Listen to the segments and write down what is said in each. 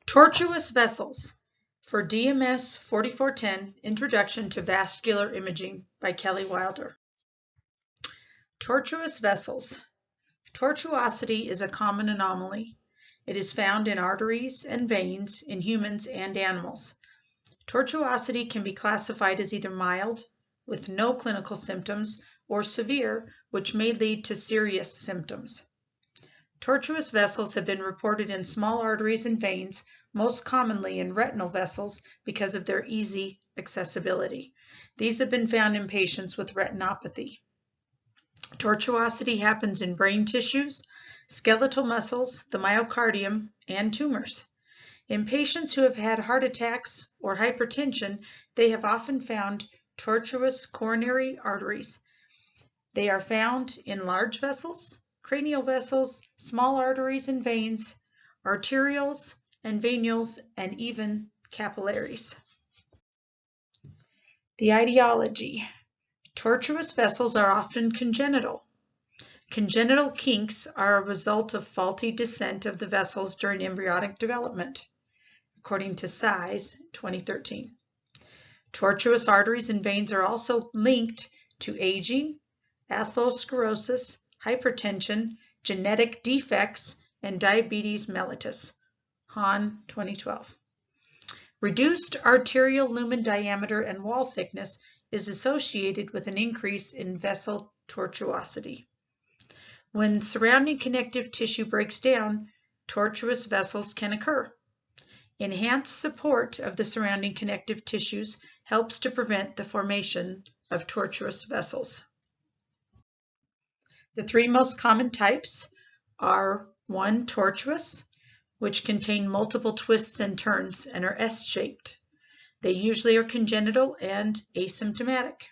Tortuous vessels for DMS 4410 Introduction to Vascular Imaging by Kelly Wilder. Tortuous vessels. Tortuosity is a common anomaly. It is found in arteries and veins in humans and animals. Tortuosity can be classified as either mild, with no clinical symptoms, or severe, which may lead to serious symptoms. Tortuous vessels have been reported in small arteries and veins, most commonly in retinal vessels because of their easy accessibility. These have been found in patients with retinopathy. Tortuosity happens in brain tissues, skeletal muscles, the myocardium, and tumors. In patients who have had heart attacks or hypertension, they have often found tortuous coronary arteries. They are found in large vessels, cranial vessels, small arteries and veins, arterioles and venules, and even capillaries. The etiology. Tortuous vessels are often congenital. Congenital kinks are a result of faulty descent of the vessels during embryonic development, according to Size, 2013. Tortuous arteries and veins are also linked to aging, atherosclerosis, hypertension, genetic defects, and diabetes mellitus. Hahn, 2012. Reduced arterial lumen diameter and wall thickness is associated with an increase in vessel tortuosity. When surrounding connective tissue breaks down, tortuous vessels can occur. Enhanced support of the surrounding connective tissues helps to prevent the formation of tortuous vessels. The three most common types are 1. Tortuous, which contain multiple twists and turns and are S-shaped. They usually are congenital and asymptomatic.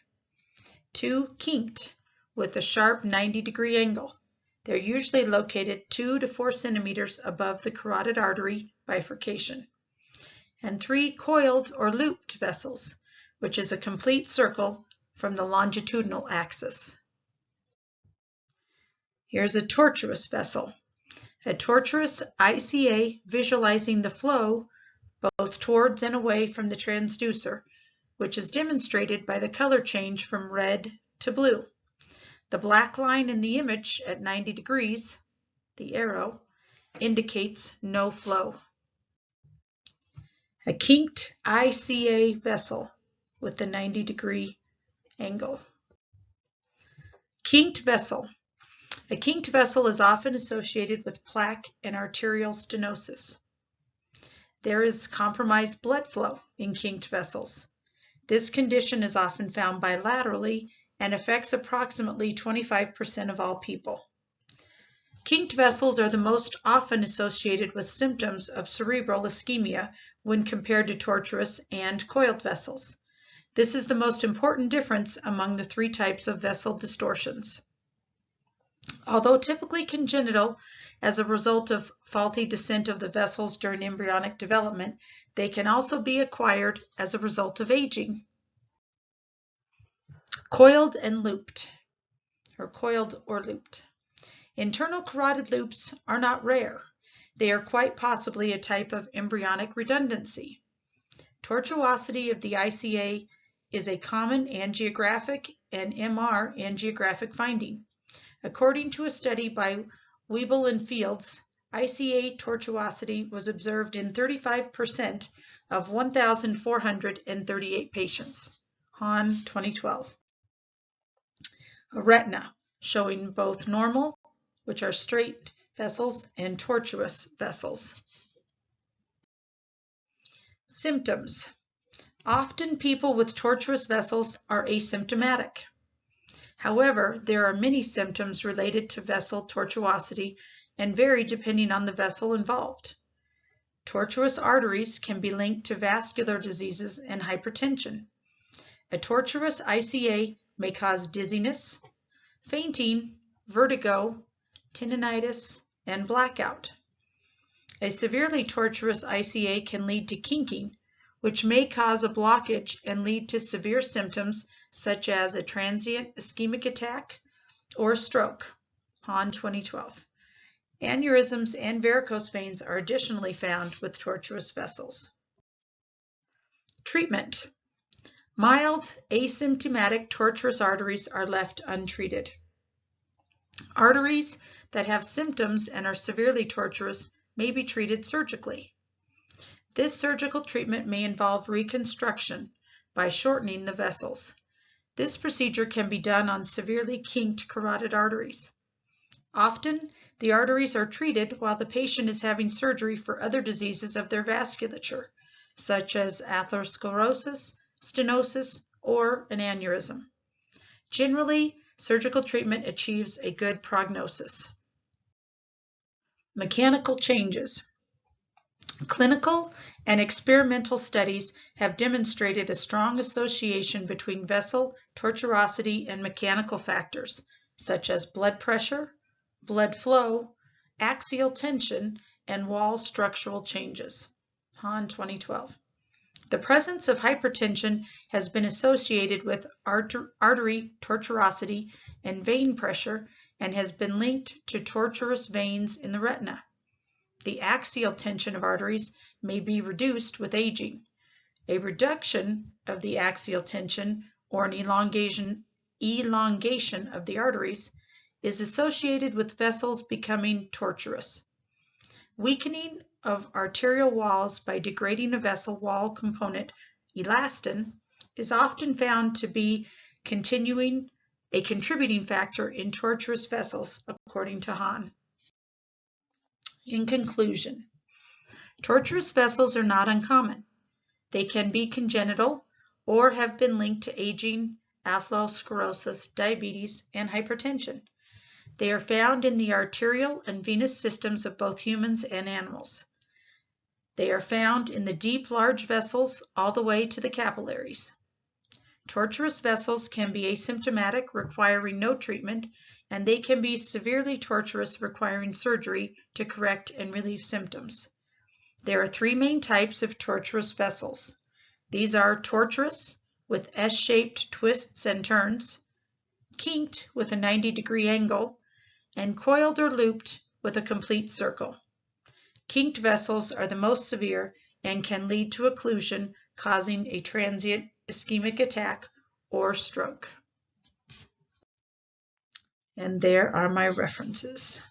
2. Kinked, with a sharp 90-degree angle. They're usually located 2 to 4 centimeters above the carotid artery bifurcation. And 3. Coiled or looped vessels, which is a complete circle from the longitudinal axis. Here's a tortuous vessel. A tortuous ICA visualizing the flow both towards and away from the transducer, which is demonstrated by the color change from red to blue. The black line in the image at 90 degrees, the arrow, indicates no flow. A kinked ICA vessel with the 90-degree angle. Kinked vessel. A kinked vessel is often associated with plaque and arterial stenosis. There is compromised blood flow in kinked vessels. This condition is often found bilaterally and affects approximately 25% of all people. Kinked vessels are the most often associated with symptoms of cerebral ischemia when compared to tortuous and coiled vessels. This is the most important difference among the three types of vessel distortions. Although typically congenital as a result of faulty descent of the vessels during embryonic development, they can also be acquired as a result of aging. Coiled and looped, or coiled or looped. Internal carotid loops are not rare. They are quite possibly a type of embryonic redundancy. Tortuosity of the ICA is a common angiographic and MR angiographic finding. According to a study by Wiebel and Fields, ICA tortuosity was observed in 35% of 1,438 patients. Hahn, 2012. A retina, showing both normal, which are straight vessels, and tortuous vessels. Symptoms. Often people with tortuous vessels are asymptomatic. However, there are many symptoms related to vessel tortuosity and vary depending on the vessel involved. Tortuous arteries can be linked to vascular diseases and hypertension. A tortuous ICA may cause dizziness, fainting, vertigo, tendinitis, and blackout. A severely tortuous ICA can lead to kinking, which may cause a blockage and lead to severe symptoms such as a transient ischemic attack or stroke. Hahn, 2012. Aneurysms and varicose veins are additionally found with tortuous vessels. Treatment. Mild, asymptomatic tortuous arteries are left untreated. Arteries that have symptoms and are severely tortuous may be treated surgically. This surgical treatment may involve reconstruction by shortening the vessels. This procedure can be done on severely kinked carotid arteries. Often, the arteries are treated while the patient is having surgery for other diseases of their vasculature, such as atherosclerosis, stenosis, or an aneurysm. Generally, surgical treatment achieves a good prognosis. Mechanical changes. Clinical and experimental studies have demonstrated a strong association between vessel tortuosity and mechanical factors, such as blood pressure, blood flow, axial tension, and wall structural changes. Hahn, 2012. The presence of hypertension has been associated with artery tortuosity and vein pressure and has been linked to tortuous veins in the retina. The axial tension of arteries may be reduced with aging. A reduction of the axial tension or an elongation of the arteries is associated with vessels becoming tortuous. Weakening of arterial walls by degrading a vessel wall component, elastin, is often found to be a contributing factor in tortuous vessels, according to Hahn. In conclusion, tortuous vessels are not uncommon. They can be congenital or have been linked to aging, atherosclerosis, diabetes, and hypertension. They are found in the arterial and venous systems of both humans and animals. They are found in the deep, large vessels all the way to the capillaries. Tortuous vessels can be asymptomatic, requiring no treatment, and they can be severely tortuous, requiring surgery to correct and relieve symptoms. There are three main types of tortuous vessels. These are tortuous, with S-shaped twists and turns, kinked with a 90-degree angle, and coiled or looped with a complete circle. Kinked vessels are the most severe and can lead to occlusion, causing a transient ischemic attack or stroke. And there are my references.